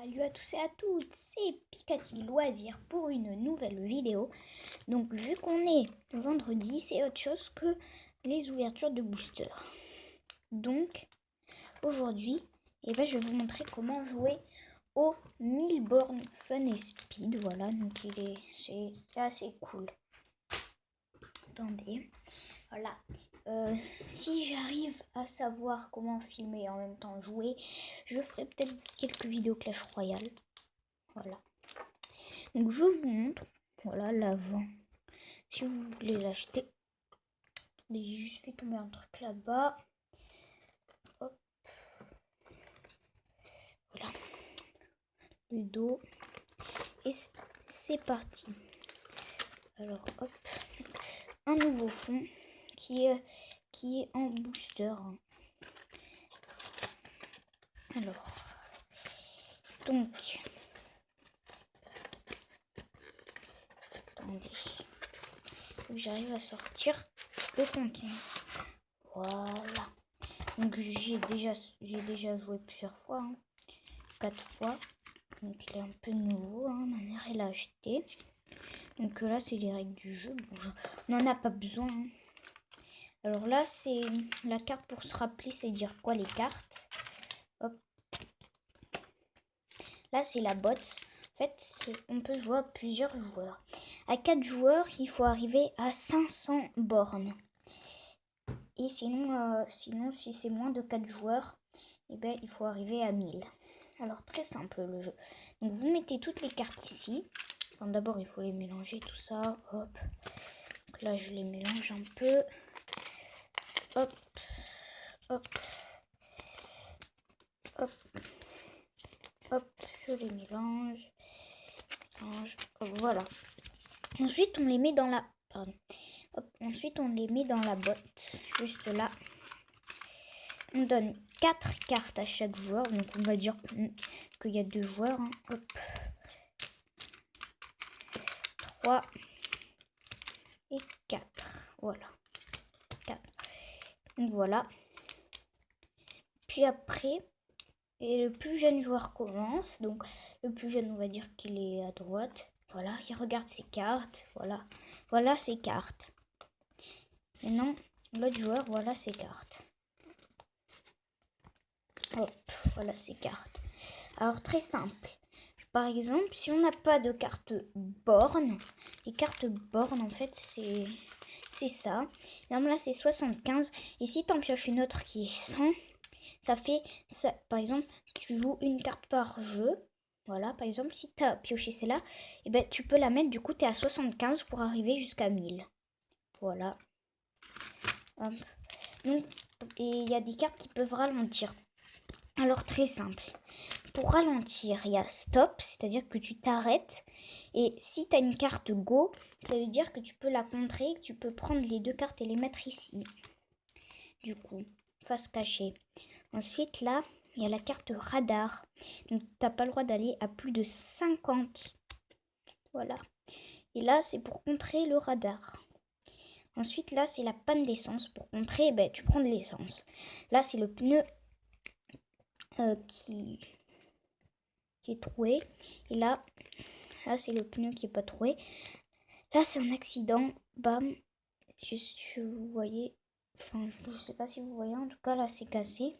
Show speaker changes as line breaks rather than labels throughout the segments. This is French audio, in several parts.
Salut à tous et à toutes, c'est Picati Loisirs pour une nouvelle vidéo. Donc vu qu'on est le vendredi, c'est autre chose que les ouvertures de booster. Donc aujourd'hui, je vais vous montrer comment jouer au 1000 bornes Fun et Speed. Voilà, donc c'est assez cool. Attendez, voilà. Si j'arrive à savoir comment filmer et en même temps jouer, je ferai peut-être quelques vidéos Clash Royale. Voilà. Donc je vous montre. Voilà l'avant. Si vous voulez l'acheter. J'ai juste fait tomber un truc là-bas. Hop. Voilà. Le dos. Et c'est parti. Alors hop. Un nouveau fond qui est en booster. Alors. Donc. Attendez. Faut que j'arrive à sortir le contenu. Voilà. Donc j'ai déjà joué plusieurs fois. 4 fois. Donc il est un peu nouveau. Ma mère elle l'a acheté. Donc là c'est les règles du jeu. Bon, on n'en a pas besoin. Alors là c'est la carte pour se rappeler, c'est dire quoi les cartes. Hop. Là c'est la botte. En fait on peut jouer à plusieurs joueurs. À 4 joueurs il faut arriver à 500 bornes. Et sinon si c'est moins de 4 joueurs, il faut arriver à 1000. Alors très simple le jeu. Donc vous mettez toutes les cartes ici. Enfin d'abord il faut les mélanger tout ça. Hop. Donc là je les mélange un peu. Hop. Hop. Hop. Hop. Je les mélange. Voilà. Ensuite on les met dans la. Pardon. Hop. Ensuite on les met dans la botte. Juste là. On donne 4 cartes à chaque joueur. Donc on va dire qu'il y a 2 joueurs. Hop. 3 et 4. Voilà. 4. Donc voilà. Puis après, et le plus jeune joueur commence. Donc le plus jeune, on va dire qu'il est à droite. Voilà, il regarde ses cartes. Voilà. Voilà ses cartes. Maintenant, l'autre joueur, voilà ses cartes. Hop, voilà ses cartes. Alors très simple. Par exemple, si on n'a pas de carte borne, les cartes bornes en fait c'est ça. Là c'est 75 et si tu en pioches une autre qui est 100, ça fait ça. Par exemple, tu joues une carte par jeu. Voilà, par exemple, si tu as pioché celle-là, tu peux la mettre, du coup tu es à 75 pour arriver jusqu'à 1000. Voilà. Hop. Donc, et il y a des cartes qui peuvent ralentir. Alors très simple. Pour ralentir, il y a stop, c'est-à-dire que tu t'arrêtes. Et si tu as une carte go, ça veut dire que tu peux la contrer, que tu peux prendre les 2 cartes et les mettre ici. Du coup, face cachée. Ensuite, là, il y a la carte radar. Donc, tu n'as pas le droit d'aller à plus de 50. Voilà. Et là, c'est pour contrer le radar. Ensuite, là, c'est la panne d'essence. Pour contrer, tu prends de l'essence. Là, c'est le pneu qui est troué. Et là c'est le pneu qui est pas troué. Là c'est un accident. Bam. Vous voyez. Enfin je sais pas si vous voyez. En tout cas là c'est cassé.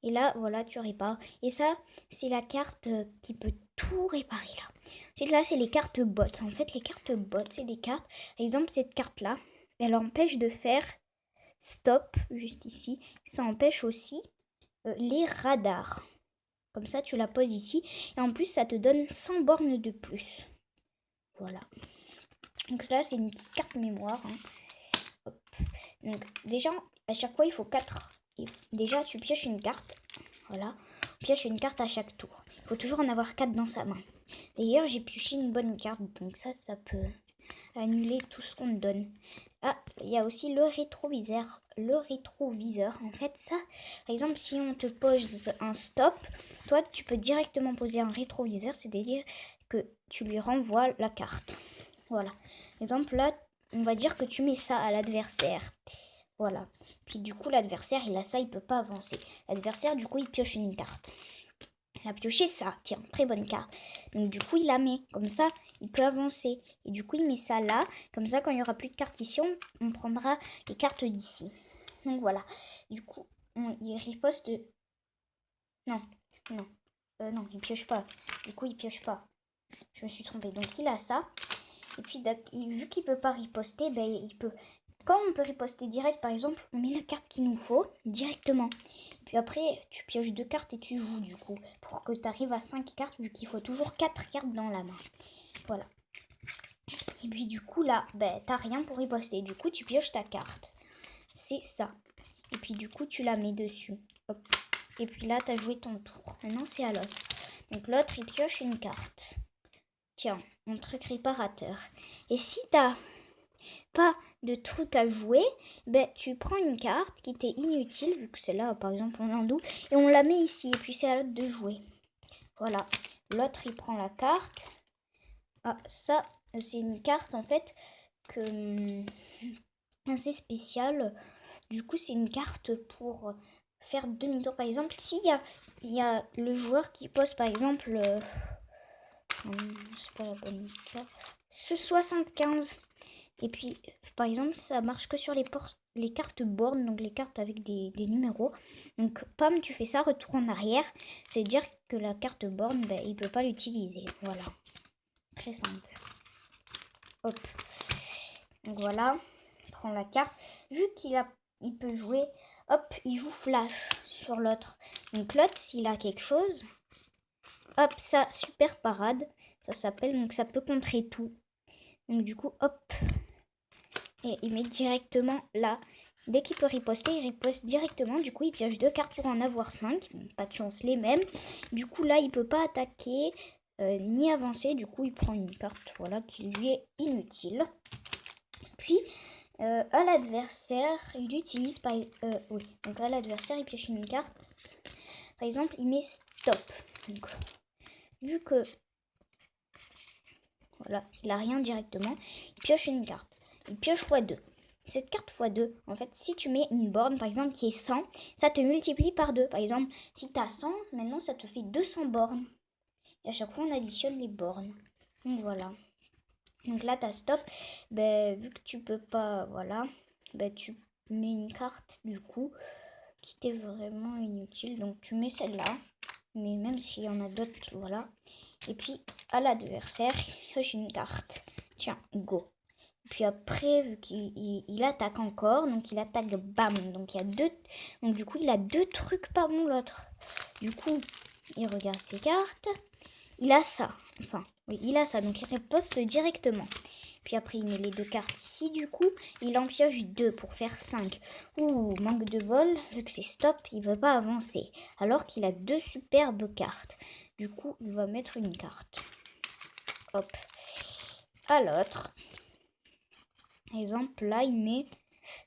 Et là voilà tu répares. Et ça c'est la carte qui peut tout réparer là. Ensuite là c'est les cartes bots. En fait les cartes bots c'est des cartes. Par exemple cette carte là. Elle empêche de faire stop juste ici. Ça empêche aussi les radars. Comme ça, tu la poses ici. Et en plus, ça te donne 100 bornes de plus. Voilà. Donc là, c'est une petite carte mémoire. Hop. Donc déjà, à chaque fois, il faut 4. Déjà, tu pioches une carte. Voilà. On pioche une carte à chaque tour. Il faut toujours en avoir 4 dans sa main. D'ailleurs, j'ai pioché une bonne carte. Donc ça peut annuler tout ce qu'on te donne. Ah, il y a aussi le rétroviseur. Le rétroviseur, en fait, ça, par exemple, si on te pose un stop, toi, tu peux directement poser un rétroviseur, c'est-à-dire que tu lui renvoies la carte. Voilà. Par exemple, là, on va dire que tu mets ça à l'adversaire. Voilà. Puis du coup, l'adversaire, il a ça, il peut pas avancer. L'adversaire, du coup, il pioche une carte. Il a pioché ça. Tiens, très bonne carte. Donc du coup, il la met. Comme ça, il peut avancer. Et du coup, il met ça là. Comme ça, quand il n'y aura plus de cartes ici, on prendra les cartes d'ici. Donc voilà. Du coup, il riposte. Non, non. Non, il pioche pas. Du coup, il pioche pas. Je me suis trompée. Donc il a ça. Et puis, vu qu'il peut pas riposter, ben, il peut... Quand on peut riposter direct, par exemple, on met la carte qu'il nous faut directement. Et puis après, tu pioches 2 cartes et tu joues du coup. Pour que tu arrives à 5 cartes, vu qu'il faut toujours 4 cartes dans la main. Voilà. Et puis du coup, là, ben, t'as rien pour riposter. Du coup, tu pioches ta carte. C'est ça. Et puis du coup, tu la mets dessus. Hop. Et puis là, t'as joué ton tour. Maintenant, c'est à l'autre. Donc l'autre, il pioche une carte. Tiens, mon truc réparateur. Et si t'as pas de truc à jouer, ben tu prends une carte qui t'est inutile, vu que c'est là, par exemple, en hindou, et on la met ici, et puis c'est à l'autre de jouer. Voilà. L'autre, il prend la carte. Ah, ça, c'est une carte, en fait, que assez spéciale. Du coup, c'est une carte pour faire demi-tour, par exemple. S'il y a le joueur qui pose, par exemple... c'est pas la bonne carte. Ce 75. Et puis, par exemple, ça marche que sur les cartes bornes, donc les cartes avec des numéros. Donc, pam, tu fais ça, retour en arrière. C'est-à-dire que la carte borne, ben, il peut pas l'utiliser. Voilà. Très simple. Hop. Donc voilà. Prends la carte. Vu il peut jouer, hop, il joue flash sur l'autre. Donc l'autre, s'il a quelque chose, hop, ça, super parade. Ça s'appelle, donc ça peut contrer tout. Donc du coup, hop. Et il met directement là. Dès qu'il peut riposter, il riposte directement. Du coup, il pioche 2 cartes pour en avoir 5. Pas de chance, les mêmes. Du coup, là, il peut pas attaquer ni avancer. Du coup, il prend une carte voilà, qui lui est inutile. Puis, à l'adversaire, il utilise par... oui, donc à l'adversaire, il pioche une carte. Par exemple, il met stop. Donc, vu que... Voilà, il n'a rien directement. Il pioche une carte. Il pioche x2. Cette carte x2, en fait, si tu mets une borne, par exemple, qui est 100, ça te multiplie par 2. Par exemple, si tu as 100, maintenant, ça te fait 200 bornes. Et à chaque fois, on additionne les bornes. Donc, voilà. Donc là, tu as stop. Ben, vu que tu peux pas, voilà, ben, tu mets une carte, du coup, qui t'est vraiment inutile. Donc, tu mets celle-là. Mais même s'il y en a d'autres, voilà. Et puis, à l'adversaire, j'ai une carte. Tiens, go. Puis après, vu qu'il attaque encore, donc il attaque bam. Donc il y a 2. Donc du coup, il a 2 trucs par bon l'autre. Du coup, il regarde ses cartes. Il a ça. Enfin, oui, il a ça. Donc il riposte directement. Puis après, il met les 2 cartes ici. Du coup, il en pioche 2 pour faire 5. Ouh, manque de bol. Vu que c'est stop, il ne peut pas avancer. Alors qu'il a 2 superbes cartes. Du coup, il va mettre une carte. Hop. À l'autre. Par exemple, là, il met...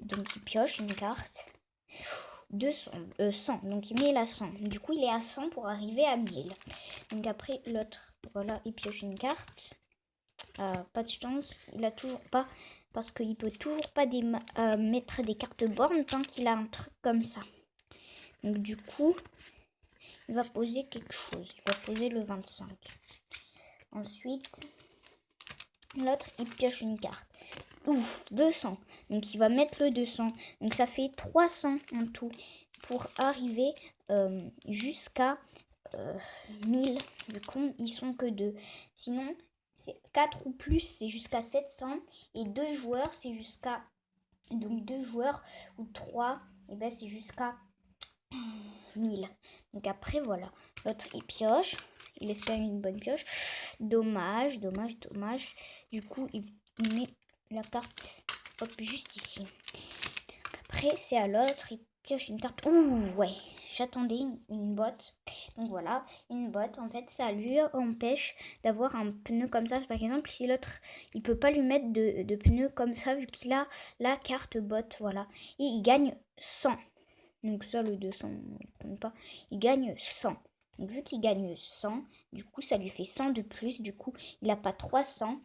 Donc, il pioche une carte. 200, 100. Donc, il met la 100. Du coup, il est à 100 pour arriver à 1000. Donc, après, l'autre, voilà, il pioche une carte. Pas de chance. Il a toujours pas... Parce qu'il peut toujours pas mettre des cartes bornes tant qu'il a un truc comme ça. Donc, du coup, il va poser quelque chose. Il va poser le 25. Ensuite, l'autre, il pioche une carte. Ouf, 200. Donc il va mettre le 200. Donc ça fait 300 en tout pour arriver jusqu'à 1000. Vu qu'ils sont que 2. Sinon, c'est 4 ou plus, c'est jusqu'à 700. Et 2 joueurs, c'est jusqu'à... Donc 2 joueurs ou 3, et ben c'est jusqu'à 1000. Donc après, voilà. L'autre, il pioche. Il espère une bonne pioche. Dommage, dommage, dommage. Du coup, il met la carte hop, juste ici. Donc après, c'est à l'autre. Il pioche une carte. Ouh, ouais. J'attendais une botte. Donc voilà, une botte. En fait, ça lui empêche d'avoir un pneu comme ça. Par exemple, si l'autre, il peut pas lui mettre de pneu comme ça, vu qu'il a la carte botte. Voilà. Et il gagne 100. Donc ça, le 200, on ne compte pas. Il gagne 100. Donc vu qu'il gagne 100, du coup, ça lui fait 100 de plus. Du coup, il n'a pas 300.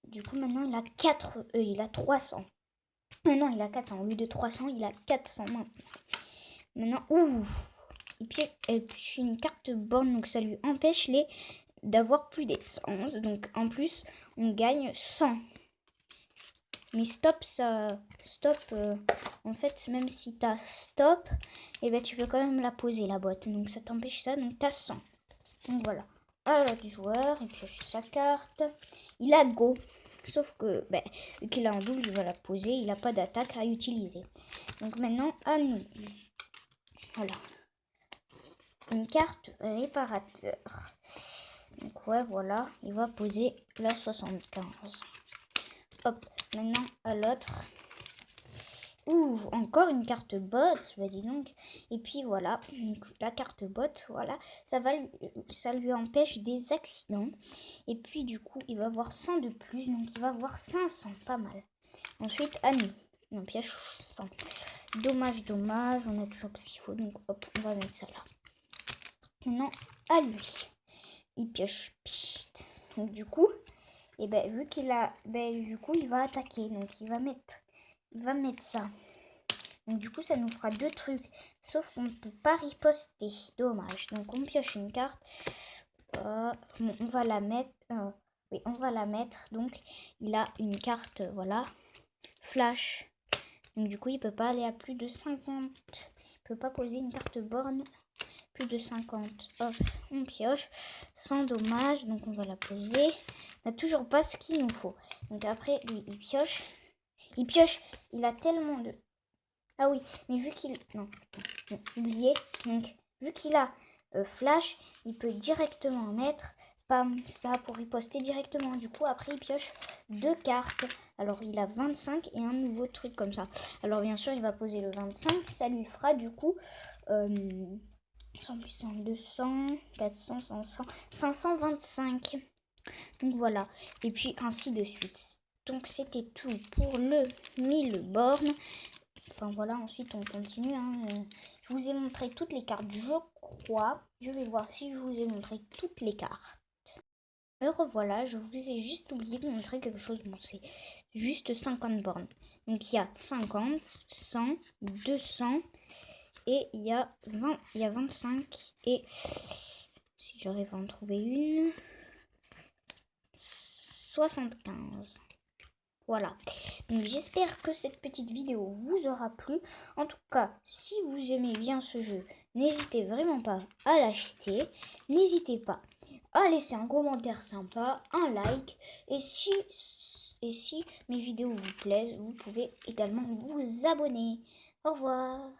Du coup, maintenant, il a 300. Non, il a 400. Au lieu de 300, il a 400 maintenant. Maintenant, ouh, Et puis une carte borne, donc ça lui empêche d'avoir plus d'essence. Donc en plus, on gagne 100. Mais stop, en fait, même si t'as stop, et ben tu peux quand même la poser la boîte. Donc ça t'empêche ça, donc t'as 100. Donc voilà. Alors du joueur, il pioche sa carte. Il a go. Sauf que, vu qu'il a un double, il va la poser. Il n'a pas d'attaque à utiliser. Donc maintenant, à nous. Voilà. Une carte réparateur. Donc ouais, voilà. Il va poser la 75. Hop. Maintenant, à l'autre. Ouvre encore une carte bot, dis donc. Et puis voilà, la carte bot, voilà, ça lui empêche des accidents. Et puis du coup, il va avoir 100 de plus, donc il va avoir 500, pas mal. Ensuite, à nous, on pioche 100. Dommage, on a toujours psycho, donc hop, on va mettre ça là. Maintenant, à lui, il pioche pchit. Donc du coup, vu qu'il a, du coup, il va attaquer, donc il va mettre ça. Donc du coup, ça nous fera 2 trucs. Sauf qu'on ne peut pas riposter. Dommage. Donc on pioche une carte. On va la mettre. Oui, on va la mettre. Donc il a une carte, voilà. Flash. Donc du coup, il peut pas aller à plus de 50. Il peut pas poser une carte borne. Plus de 50. Hop, on pioche. Sans dommage. Donc on va la poser. On n'a toujours pas ce qu'il nous faut. Donc après, lui, il pioche. Il a tellement de... Ah oui, mais vu qu'il... Non, oubliez. Donc, vu qu'il a flash, il peut directement mettre ça pour riposter directement. Du coup, après, il pioche 2 cartes. Alors, il a 25 et un nouveau truc comme ça. Alors, bien sûr, il va poser le 25. Ça lui fera du coup 100 puissance 200, 400, 500, 525. Donc, voilà. Et puis, ainsi de suite. Donc, c'était tout pour le 1000 bornes. Enfin voilà, ensuite on continue. Je vous ai montré toutes les cartes, je crois. Je vais voir si je vous ai montré toutes les cartes. Me revoilà, je vous ai juste oublié de montrer quelque chose. Bon, c'est juste 50 bornes. Donc il y a 50, 100, 200 et il y a 25 et si j'arrive à en trouver une, 75. Voilà, donc j'espère que cette petite vidéo vous aura plu. En tout cas, si vous aimez bien ce jeu, n'hésitez vraiment pas à l'acheter. N'hésitez pas à laisser un commentaire sympa, un like. Et si mes vidéos vous plaisent, vous pouvez également vous abonner. Au revoir.